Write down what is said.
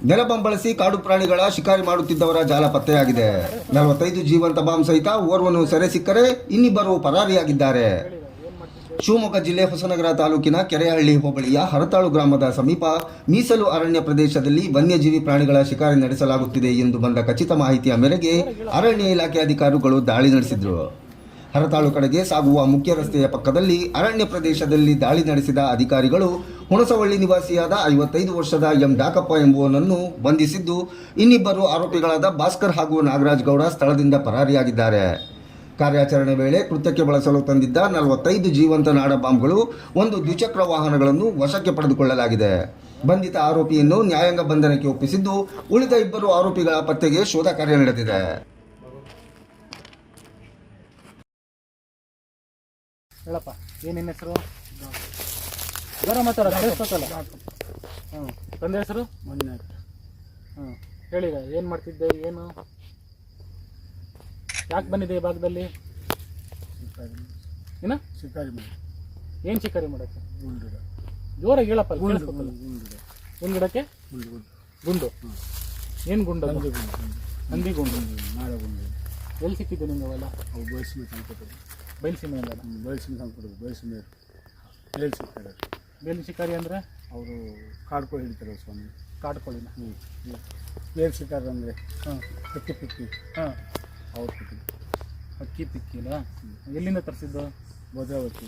ನೆಲಬಾಂಬ್ ಬಳಸಿ ಕಾಡು ಪ್ರಾಣಿಗಳ ಶಿಕಾರಿ ಮಾಡುತ್ತಿದ್ದವರ ಜಾಲ ಪತ್ತೆಯಾಗಿದೆ. 45 ಜೀವಂತ ಬಾಂಬ್ ಸಹಿತ ಓರ್ವನು ಸೆರೆ ಸಿಕ್ಕರೆ ಇನ್ನಿಬ್ಬರು ಪರಾರಿಯಾಗಿದ್ದಾರೆ. ಶಿವಮೊಗ್ಗ ಜಿಲ್ಲೆ ಹೊಸನಗರ ತಾಲೂಕಿನ ಕೆರೆಹಳ್ಳಿ ಹೋಬಳಿಯ ಹರತಾಳು ಗ್ರಾಮದ ಸಮೀಪ ಮೀಸಲು ಅರಣ್ಯ ಪ್ರದೇಶದಲ್ಲಿ ವನ್ಯಜೀವಿ ಪ್ರಾಣಿಗಳ ಶಿಕಾರಿ ನಡೆಸಲಾಗುತ್ತಿದೆ ಎಂದು ಬಂದ ಖಚಿತ ಮಾಹಿತಿಯ ಮೇರೆಗೆ ಅರಣ್ಯ ಇಲಾಖೆ ಅಧಿಕಾರಿಗಳು ದಾಳಿ ನಡೆಸಿದರು. ಹರತಾಳು ಕಡೆಗೆ ಸಾಗುವ ಮುಖ್ಯ ರಸ್ತೆಯ ಪಕ್ಕದಲ್ಲಿ ಅರಣ್ಯ ಪ್ರದೇಶದಲ್ಲಿ ದಾಳಿ ನಡೆಸಿದ ಅಧಿಕಾರಿಗಳು ಹುಣಸವಳ್ಳಿ ನಿವಾಸಿಯಾದ 55 ವರ್ಷದ ಎಂ ಡಾಕಪ್ಪ ಎಂಬುವನನ್ನು ಬಂಧಿಸಿದ್ದು, ಇನ್ನಿಬ್ಬರು ಆರೋಪಿಗಳಾದ ಭಾಸ್ಕರ್ ಹಾಗೂ ನಾಗರಾಜ್ ಗೌಡ ಸ್ಥಳದಿಂದ ಪರಾರಿಯಾಗಿದ್ದಾರೆ. ಕಾರ್ಯಾಚರಣೆ ವೇಳೆ ಕೃತ್ಯಕ್ಕೆ ಬಳಸಲು ತಂದಿದ್ದ 45 ಜೀವಂತ ನಾಡ ಬಾಂಬ್ಗಳು, 1 ದ್ವಿಚಕ್ರ ವಾಹನಗಳನ್ನು ವಶಕ್ಕೆ ಪಡೆದುಕೊಳ್ಳಲಾಗಿದೆ. ಬಂಧಿತ ಆರೋಪಿಯನ್ನು ನ್ಯಾಯಾಂಗ ಬಂಧನಕ್ಕೆ ಒಪ್ಪಿಸಿದ್ದು, ಉಳಿದ ಇಬ್ಬರು ಆರೋಪಿಗಳ ಪತ್ತೆಗೆ ಶೋಧ ಕಾರ್ಯ ನಡೆದಿದೆ. ಹೇಳಪ್ಪ, ಏನೇನು ಹೆಸರು? ಬರ ಮಾತಾಡ ಕೇಳಿಸ್ತಲ್ಲ. ಹ್ಞೂ, ತಂದೆ ಹೆಸರು? ಮಂಜುನಾಥ್. ಹ್ಞೂ, ಹೇಳಿದ ಏನು ಮಾಡ್ತಿದ್ದೆ? ಏನು ಯಾಕೆ ಬಂದಿದೆ ಈ ಭಾಗದಲ್ಲಿ? ಏನ ಶಿಕಾರಿ ಮಾಡಿ. ಏನು ಶಿಕಾರಿ ಮಾಡೋಕ್ಕೆ? ಗುಂಡು. ಜೋರಾಗಿ ಹೇಳಪ್ಪ. ಗುಂಡು. ಒಂದು ಗಿಡಕ್ಕೆ ಗುಂಡು. ಏನು ಗುಂಡು? ಹಂದಿ ಗುಂಡು. ನಾಳೆ ಗುಂಡು. ಎಲ್ಲಿ ಸಿಕ್ಕಿದ್ದು ನಿಮ್ಗೆ ಅವೆಲ್ಲ? ಅವು ಬಯಸಿಮೆ ತಂದ್ಕೊಟ್ಟರು. ಬಯಲುಸೀಮೆ ಅಲ್ಲ? ಬಯಸಿಮೆ ತಂದ್ಕೊಡೋದು. ಬಯಸಿಮೆ ಬೇಲ್ ಸಿಗ್ತಾರೆ. ಬೇಲಿ ಶಿಕಾರಿ ಅಂದರೆ ಅವರು ಕಾಡ್ಕೊಂಡು ಹಿಡಿತಾರೆ ಸ್ವಾಮಿ. ಕಾಡ್ಕೊಳ್ಳಿನ. ಬೇಲ್ ಸಿಗ್ತಾರೆ ಅಂದರೆ ಹಾಂ, ಪಿಕ್ಕಿ ಪಿಕ್ಕಿ. ಹಾಂ, ಅವ್ರು ಪಿಕ್ಕಿ. ಅಕ್ಕಿ ಪಿಕ್ಕಿಲ್ಲ. ಎಲ್ಲಿಂದ ತರಿಸಿದ್ದು? ಭದ್ರಾವತಿ.